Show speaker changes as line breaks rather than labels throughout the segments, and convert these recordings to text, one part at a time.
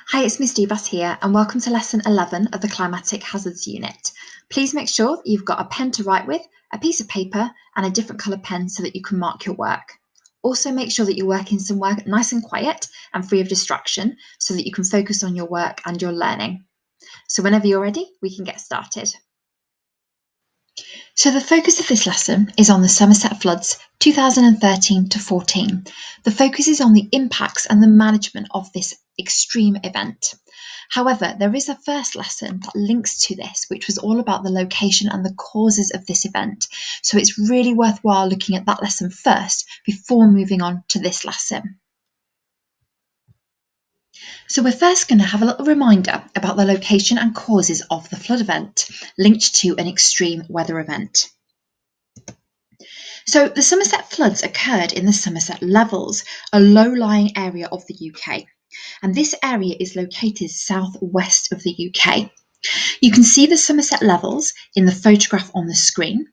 Hi, it's Miss Dubas here, and welcome to Lesson 11 of the Climatic Hazards Unit. Please make sure that you've got a pen to write with, a piece of paper, and a different coloured pen so that you can mark your work. Also, make sure that you're working somewhere nice and quiet and free of distraction so that you can focus on your work and your learning. So whenever you're ready, we can get started. So the focus of this lesson is on the Somerset Floods 2013 to 14. The focus is on the impacts and the management of this extreme event. However, there is a first lesson that links to this, which was all about the location and the causes of this event. So it's really worthwhile looking at that lesson first before moving on to this lesson. So we're first going to have a little reminder about the location and causes of the flood event linked to an extreme weather event. So the Somerset Floods occurred in the Somerset Levels, a low-lying area of the UK. And this area is located southwest of the UK. You can see the Somerset Levels in the photograph on the screen,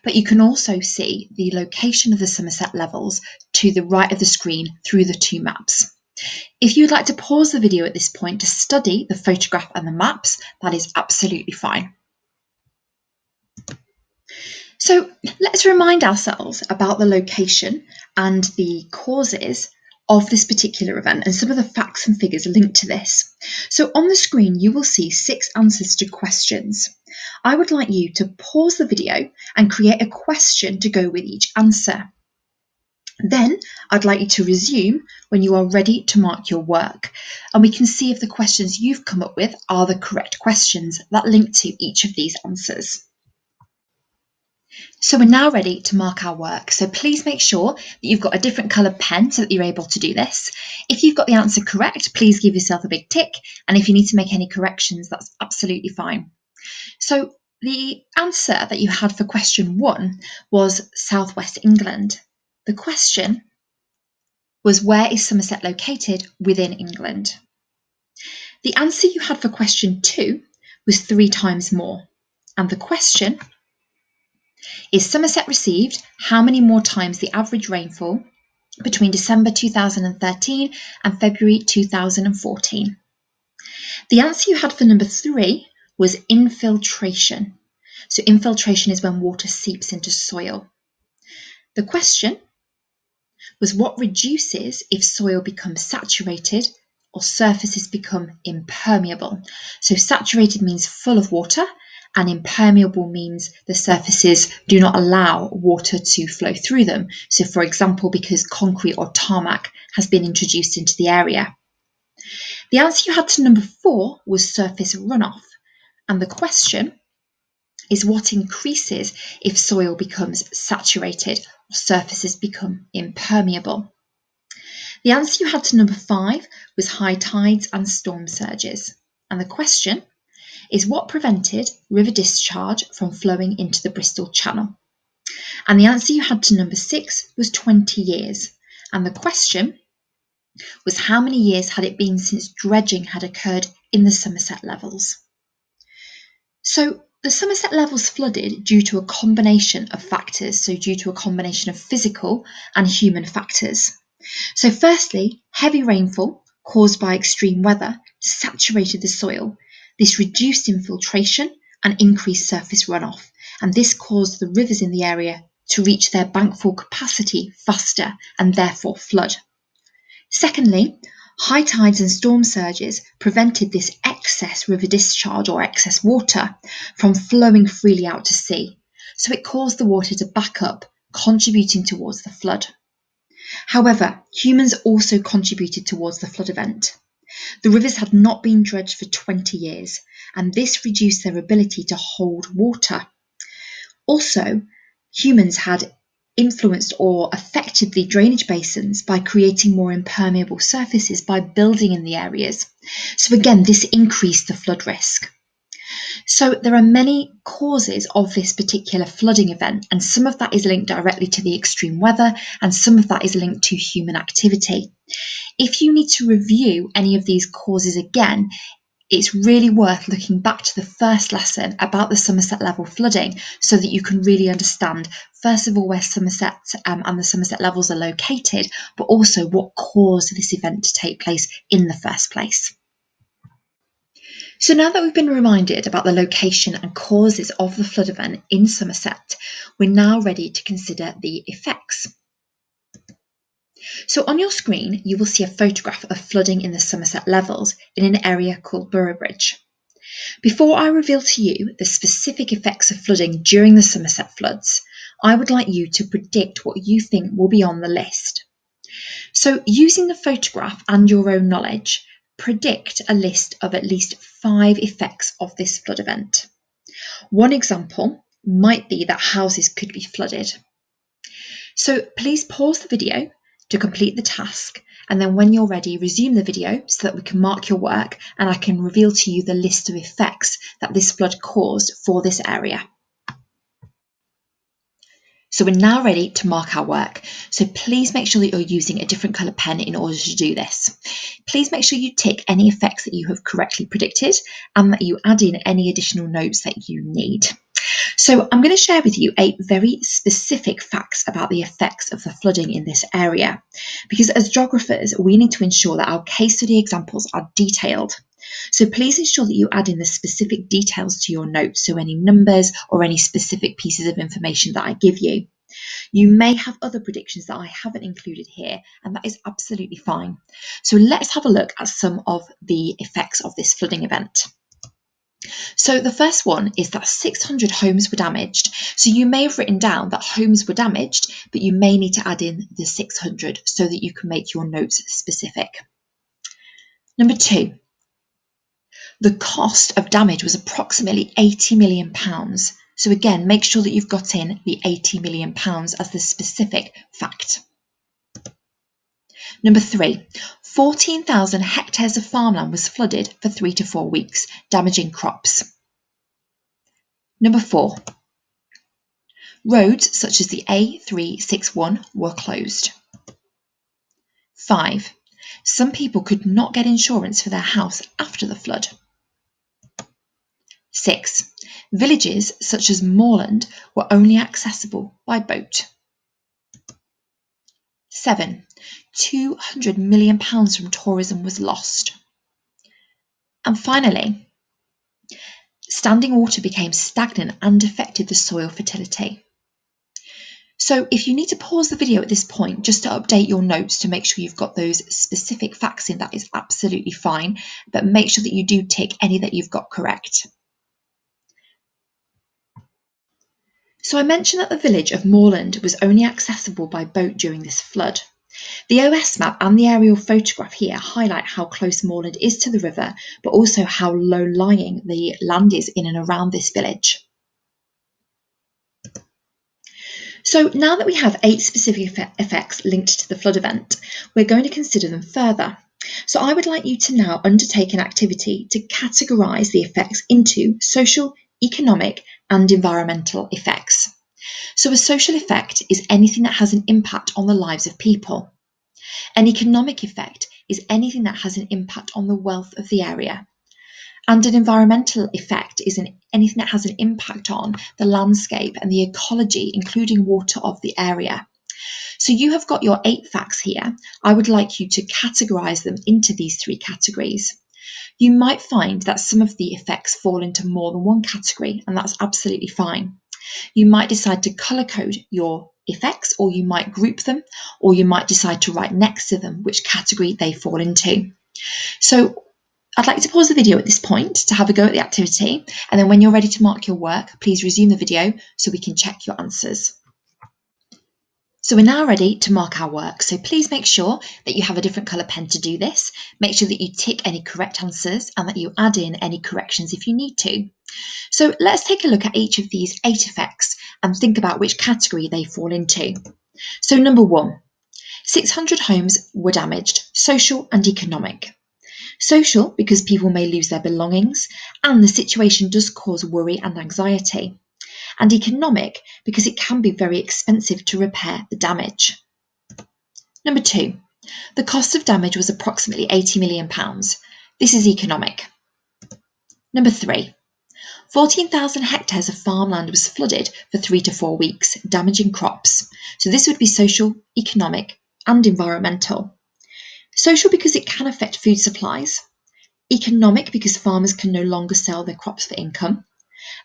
but you can also see the location of the Somerset Levels to the right of the screen through the two maps. If you'd like to pause the video at this point to study the photograph and the maps, that is absolutely fine. So let's remind ourselves about the location and the causes of this particular event and some of the facts and figures linked to this. So on the screen, you will see 6 answers to questions. I would like you to pause the video and create a question to go with each answer. Then I'd like you to resume when you are ready to mark your work, and we can see if the questions you've come up with are the correct questions that link to each of these answers. So we're now ready to mark our work. So please make sure that you've got a different coloured pen so that you're able to do this. If you've got the answer correct, please give yourself a big tick. And if you need to make any corrections, that's absolutely fine. So the answer that you had for question 1 was Southwest England. The question was, where is Somerset located within England? The answer you had for question 2 was 3 times more. And the question is, Somerset received how many more times the average rainfall between December 2013 and February 2014? The answer you had for number 3 was infiltration. So infiltration is when water seeps into soil. The question was, what reduces if soil becomes saturated or surfaces become impermeable? So saturated means full of water, and impermeable means the surfaces do not allow water to flow through them. So for example, because concrete or tarmac has been introduced into the area. The answer you had to number 4 was surface runoff. And the question is, what increases if soil becomes saturated or surfaces become impermeable? The answer you had to number 5 was high tides and storm surges. And the question is, what prevented river discharge from flowing into the Bristol Channel? And the answer you had to number 6 was 20 years. And the question was, how many years had it been since dredging had occurred in the Somerset Levels? So the Somerset Levels flooded due to a combination of factors, so due to a combination of physical and human factors. So firstly, heavy rainfall caused by extreme weather saturated the soil. This reduced infiltration and increased surface runoff, and this caused the rivers in the area to reach their bankful capacity faster and therefore flood. Secondly, high tides and storm surges prevented this excess river discharge or excess water from flowing freely out to sea, so it caused the water to back up, contributing towards the flood. However, humans also contributed towards the flood event. The rivers had not been dredged for 20 years, and this reduced their ability to hold water. Also, humans had influenced or affected the drainage basins by creating more impermeable surfaces by building in the areas. So again, this increased the flood risk. So there are many causes of this particular flooding event, and some of that is linked directly to the extreme weather, and some of that is linked to human activity. If you need to review any of these causes again, it's really worth looking back to the first lesson about the Somerset level flooding so that you can really understand, first of all, where Somerset and the Somerset Levels are located, but also what caused this event to take place in the first place. So now that we've been reminded about the location and causes of the flood event in Somerset, we're now ready to consider the effects. So on your screen, you will see a photograph of flooding in the Somerset levels in an area called Boroughbridge. Before I reveal to you the specific effects of flooding during the Somerset floods, I would like you to predict what you think will be on the list. So using the photograph and your own knowledge, predict a list of at least 5 effects of this flood event. One example might be that houses could be flooded. So please pause the video to complete the task, and then when you're ready, resume the video so that we can mark your work and I can reveal to you the list of effects that this flood caused for this area. So we're now ready to mark our work. So please make sure that you're using a different colour pen in order to do this. Please make sure you tick any effects that you have correctly predicted and that you add in any additional notes that you need. So I'm going to share with you 8 very specific facts about the effects of the flooding in this area, because as geographers, we need to ensure that our case study examples are detailed. So please ensure that you add in the specific details to your notes, so any numbers or any specific pieces of information that I give you. You may have other predictions that I haven't included here, and that is absolutely fine. So let's have a look at some of the effects of this flooding event. So the first one is that 600 homes were damaged. So you may have written down that homes were damaged, but you may need to add in the 600 so that you can make your notes specific. Number 2, the cost of damage was approximately £80 million. So again, make sure that you've got in the £80 million as the specific fact. Number 3, 14,000 hectares of farmland was flooded for 3 to 4 weeks, damaging crops. Number 4, roads such as the A361 were closed. 5, some people could not get insurance for their house after the flood. 6, villages such as Moorland were only accessible by boat. 7, £200 million from tourism was lost. And finally, standing water became stagnant and affected the soil fertility. So if you need to pause the video at this point just to update your notes to make sure you've got those specific facts in, that is absolutely fine, but make sure that you do tick any that you've got correct. So I mentioned that the village of Moorland was only accessible by boat during this flood. The OS map and the aerial photograph here highlight how close Moorland is to the river, but also how low-lying the land is in and around this village. So now that we have 8 specific effects linked to the flood event, we're going to consider them further. So I would like you to now undertake an activity to categorise the effects into social, economic and environmental effects. So a social effect is anything that has an impact on the lives of people. An economic effect is anything that has an impact on the wealth of the area. And an environmental effect is anything that has an impact on the landscape and the ecology, including water of the area. So you have got your 8 facts here. I would like you to categorise them into these 3 categories. You might find that some of the effects fall into more than one category, and that's absolutely fine. You might decide to colour code your effects, or you might group them, or you might decide to write next to them which category they fall into. So I'd like to pause the video at this point to have a go at the activity, and then when you're ready to mark your work, please resume the video so we can check your answers. So we're now ready to mark our work, so please make sure that you have a different colour pen to do this. Make sure that you tick any correct answers and that you add in any corrections if you need to. So let's take a look at each of these 8 effects and think about which category they fall into. So number 1, 600 homes were damaged, social and economic. Social because people may lose their belongings and the situation does cause worry and anxiety. And economic because it can be very expensive to repair the damage. Number 2, the cost of damage was approximately £80 million. This is economic. Number 3, 14,000 hectares of farmland was flooded for 3 to 4 weeks, damaging crops. So this would be social, economic and environmental. Social because it can affect food supplies. economic because farmers can no longer sell their crops for income,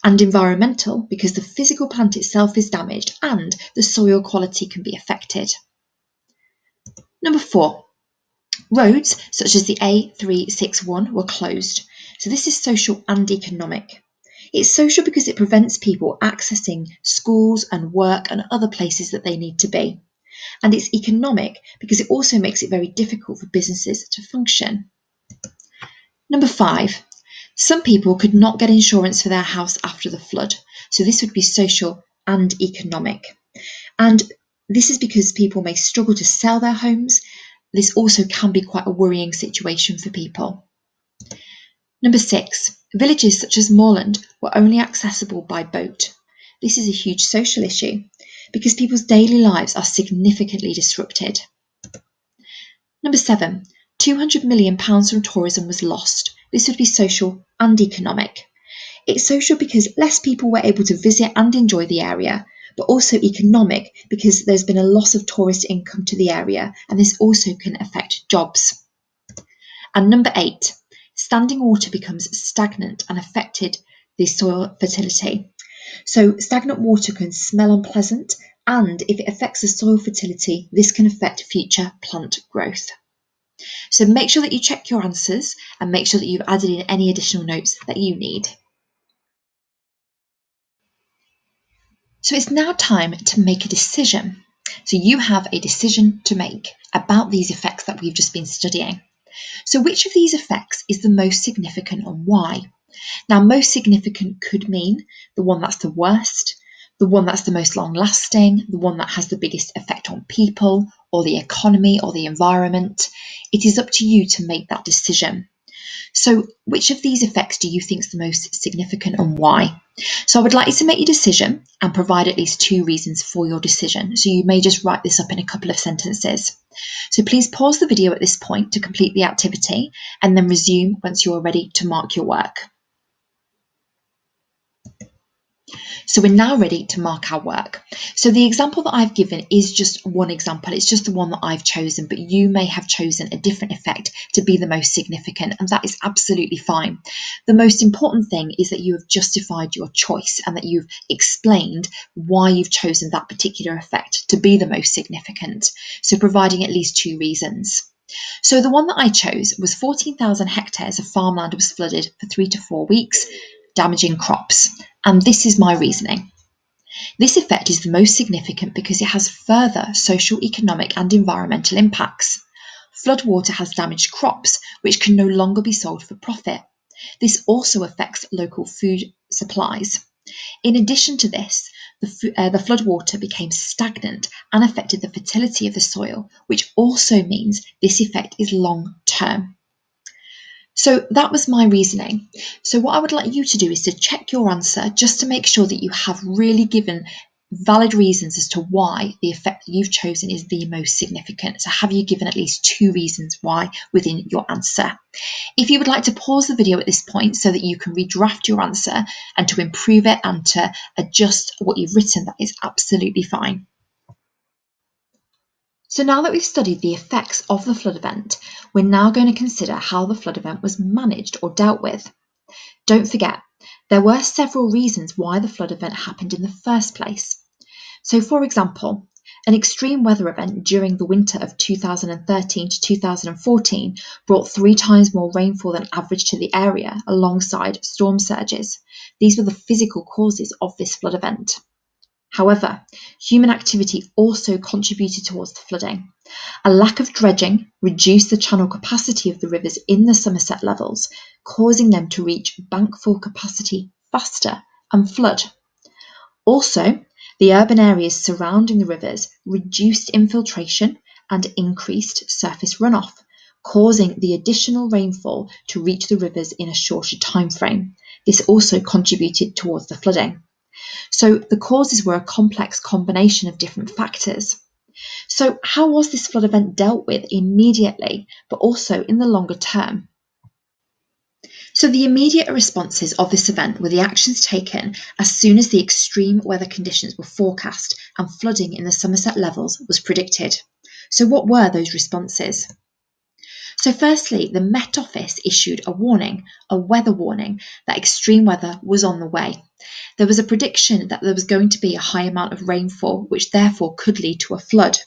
and environmental because the physical plant itself is damaged and the soil quality can be affected. Number 4, roads such as the A361 were closed. So this is social and economic. It's social because it prevents people accessing schools and work and other places that they need to be. And it's economic because it also makes it very difficult for businesses to function. Number 5, some people could not get insurance for their house after the flood. So this would be social and economic. And this is because people may struggle to sell their homes. This also can be quite a worrying situation for people. Number 6, villages such as Moorland were only accessible by boat. This is a huge social issue because people's daily lives are significantly disrupted. Number 7, £200 million from tourism was lost. This would be social and economic. It's social because less people were able to visit and enjoy the area, but also economic because there's been a loss of tourist income to the area, and this also can affect jobs. And number 8, standing water becomes stagnant and affected the soil fertility. So stagnant water can smell unpleasant, and if it affects the soil fertility, this can affect future plant growth. So make sure that you check your answers and make sure that you've added in any additional notes that you need. So it's now time to make a decision. So you have a decision to make about these effects that we've just been studying. So which of these effects is the most significant and why? Now, most significant could mean the one that's the worst, the one that's the most long-lasting, the one that has the biggest effect on people or the economy or the environment. It is up to you to make that decision. So which of these effects do you think is the most significant and why? So I would like you to make your decision and provide at least 2 reasons for your decision. So you may just write this up in a couple of sentences. So please pause the video at this point to complete the activity and then resume once you're ready to mark your work. So we're now ready to mark our work. So the example that I've given is just one example. It's just the one that I've chosen, but you may have chosen a different effect to be the most significant, and that is absolutely fine. The most important thing is that you have justified your choice and that you've explained why you've chosen that particular effect to be the most significant. So providing at least 2 reasons. So the one that I chose was 14,000 hectares of farmland was flooded for 3 to 4 weeks, damaging crops. And this is my reasoning. This effect is the most significant because it has further social, economic and environmental impacts. Floodwater has damaged crops, which can no longer be sold for profit. This also affects local food supplies. In addition to this, the floodwater became stagnant and affected the fertility of the soil, which also means this effect is long-term. So that was my reasoning. So what I would like you to do is to check your answer just to make sure that you have really given valid reasons as to why the effect that you've chosen is the most significant. So have you given at least 2 reasons why within your answer? If you would like to pause the video at this point so that you can redraft your answer and to improve it and to adjust what you've written, that is absolutely fine. So now that we've studied the effects of the flood event, we're now going to consider how the flood event was managed or dealt with. Don't forget, there were several reasons why the flood event happened in the first place. So for example, an extreme weather event during the winter of 2013 to 2014 brought 3 times more rainfall than average to the area alongside storm surges. These were the physical causes of this flood event. However, human activity also contributed towards the flooding. A lack of dredging reduced the channel capacity of the rivers in the Somerset levels, causing them to reach bank full capacity faster and flood. Also, the urban areas surrounding the rivers reduced infiltration and increased surface runoff, causing the additional rainfall to reach the rivers in a shorter time frame. This also contributed towards the flooding. So the causes were a complex combination of different factors. So how was this flood event dealt with immediately, but also in the longer term? So the immediate responses of this event were the actions taken as soon as the extreme weather conditions were forecast and flooding in the Somerset levels was predicted. So what were those responses? So firstly, the Met Office issued a warning, a weather warning, that extreme weather was on the way. There was a prediction that there was going to be a high amount of rainfall, which therefore could lead to a flood.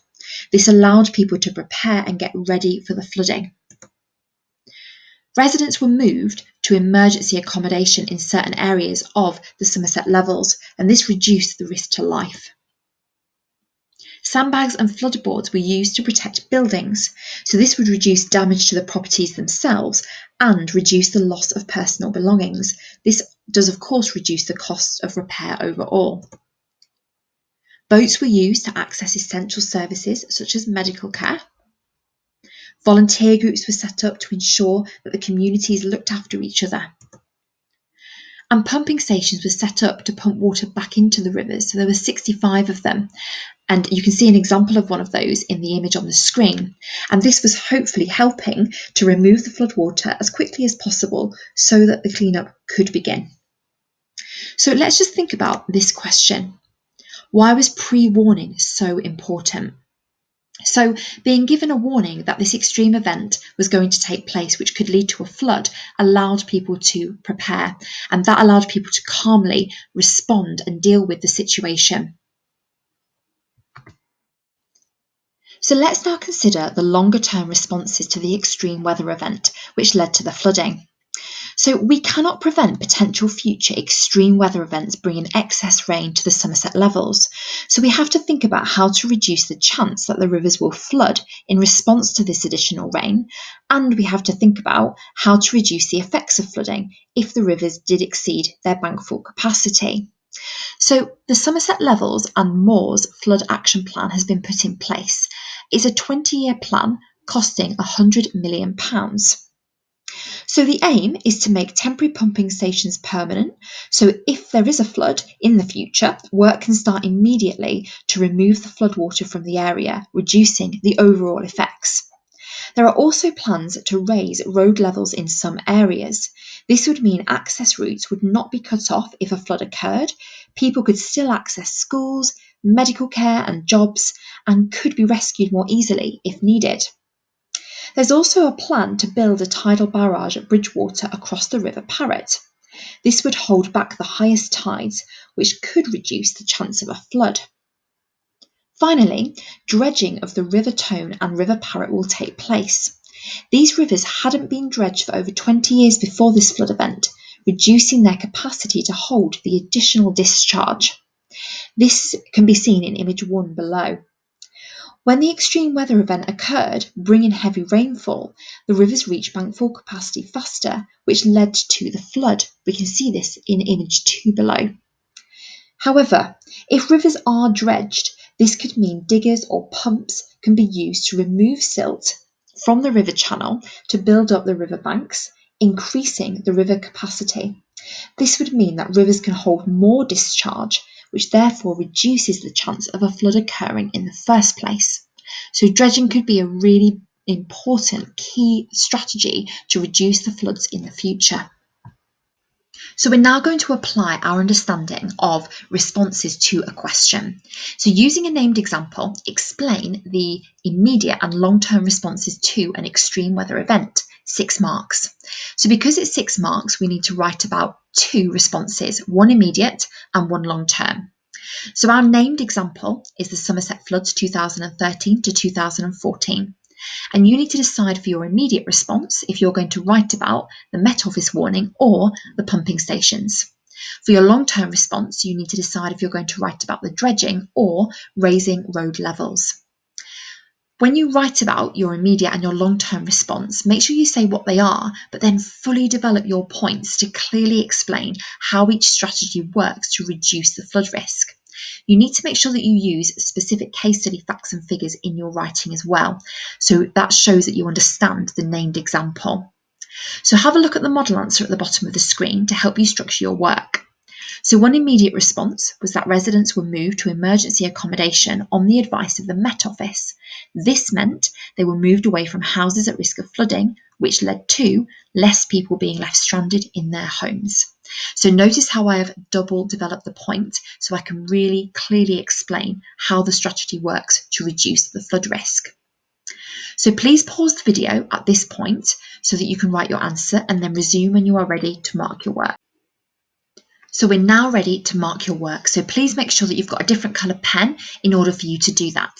This allowed people to prepare and get ready for the flooding. Residents were moved to emergency accommodation in certain areas of the Somerset Levels, and this reduced the risk to life. Sandbags and floodboards were used to protect buildings, so this would reduce damage to the properties themselves and reduce the loss of personal belongings. This does, of course, reduce the cost of repair overall. Boats were used to access essential services such as medical care. Volunteer groups were set up to ensure that the communities looked after each other. And pumping stations were set up to pump water back into the rivers, so there were 65 of them. And you can see an example of one of those in the image on the screen. And this was hopefully helping to remove the floodwater as quickly as possible so that the cleanup could begin. So let's just think about this question. Why was pre-warning so important? So being given a warning that this extreme event was going to take place, which could lead to a flood, allowed people to prepare, and that allowed people to calmly respond and deal with the situation. So let's now consider the longer-term responses to the extreme weather event, which led to the flooding. So we cannot prevent potential future extreme weather events bringing excess rain to the Somerset Levels. So we have to think about how to reduce the chance that the rivers will flood in response to this additional rain. And we have to think about how to reduce the effects of flooding if the rivers did exceed their bankful capacity. So the Somerset Levels and Moors Flood Action Plan has been put in place. It's a 20-year plan costing £100 million. So the aim is to make temporary pumping stations permanent, so if there is a flood in the future, work can start immediately to remove the floodwater from the area, reducing the overall effects. There are also plans to raise road levels in some areas. This would mean access routes would not be cut off if a flood occurred. People could still access schools, medical care and jobs, and could be rescued more easily if needed. There's also a plan to build a tidal barrage at Bridgewater across the River Parrett. This would hold back the highest tides, which could reduce the chance of a flood. Finally, dredging of the River Tone and River Parrett will take place. These rivers hadn't been dredged for over 20 years before this flood event, reducing their capacity to hold the additional discharge. This can be seen in image 1 below. When the extreme weather event occurred, bringing heavy rainfall, the rivers reached bankful capacity faster, which led to the flood. We can see this in image 2 below. However, if rivers are dredged, this could mean diggers or pumps can be used to remove silt from the river channel to build up the river banks, increasing the river capacity. This would mean that rivers can hold more discharge, which therefore reduces the chance of a flood occurring in the first place. So dredging could be a really important key strategy to reduce the floods in the future. So we're now going to apply our understanding of responses to a question. So using a named example, explain the immediate and long-term responses to an extreme weather event. 6 marks. So because it's 6 marks, we need to write about 2 responses, one immediate and one long-term. So our named example is the Somerset Floods 2013 to 2014. And you need to decide for your immediate response if you're going to write about the Met Office warning or the pumping stations. For your long-term response, you need to decide if you're going to write about the dredging or raising road levels. When you write about your immediate and your long-term response, make sure you say what they are, but then fully develop your points to clearly explain how each strategy works to reduce the flood risk. You need to make sure that you use specific case study facts and figures in your writing as well, so that shows that you understand the named example. So have a look at the model answer at the bottom of the screen to help you structure your work. So one immediate response was that residents were moved to emergency accommodation on the advice of the Met Office. This meant they were moved away from houses at risk of flooding, which led to less people being left stranded in their homes. So notice how I have double developed the point so I can really clearly explain how the strategy works to reduce the flood risk. So please pause the video at this point so that you can write your answer and then resume when you are ready to mark your work. So we're now ready to mark your work. So please make sure that you've got a different colour pen in order for you to do that.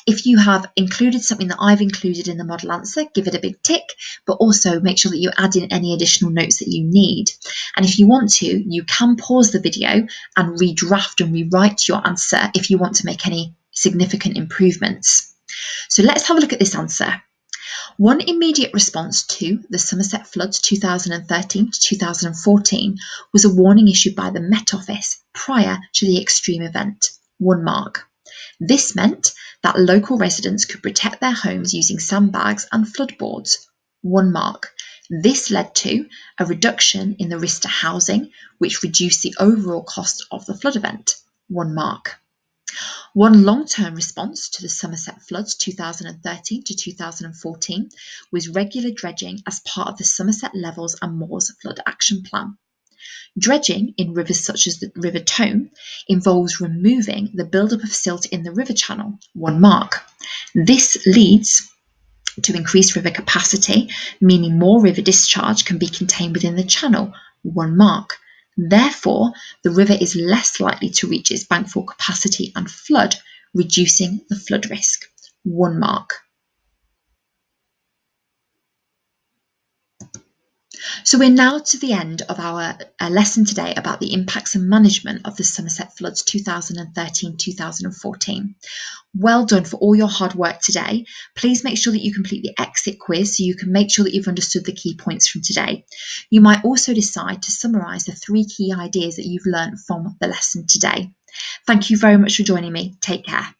If you have included something that I've included in the model answer, give it a big tick, but also make sure that you add in any additional notes that you need. And if you want to, you can pause the video and redraft and rewrite your answer if you want to make any significant improvements. So let's have a look at this answer. One immediate response to the Somerset Floods 2013 to 2014 was a warning issued by the Met Office prior to the extreme event, 1 mark. This meant that local residents could protect their homes using sandbags and floodboards, 1 mark. This led to a reduction in the risk to housing, which reduced the overall cost of the flood event, 1 mark. One long-term response to the Somerset Floods 2013 to 2014 was regular dredging as part of the Somerset Levels and Moors Flood Action Plan. Dredging in rivers such as the River Tone involves removing the buildup of silt in the river channel, 1 mark. This leads to increased river capacity, meaning more river discharge can be contained within the channel, 1 mark. Therefore, the river is less likely to reach its bank full capacity and flood, reducing the flood risk, 1 mark. So we're now to the end of our lesson today about the impacts and management of the Somerset Floods 2013-2014. Well done for all your hard work today. Please make sure that you complete the exit quiz so you can make sure that you've understood the key points from today. You might also decide to summarise the 3 key ideas that you've learned from the lesson today. Thank you very much for joining me. Take care.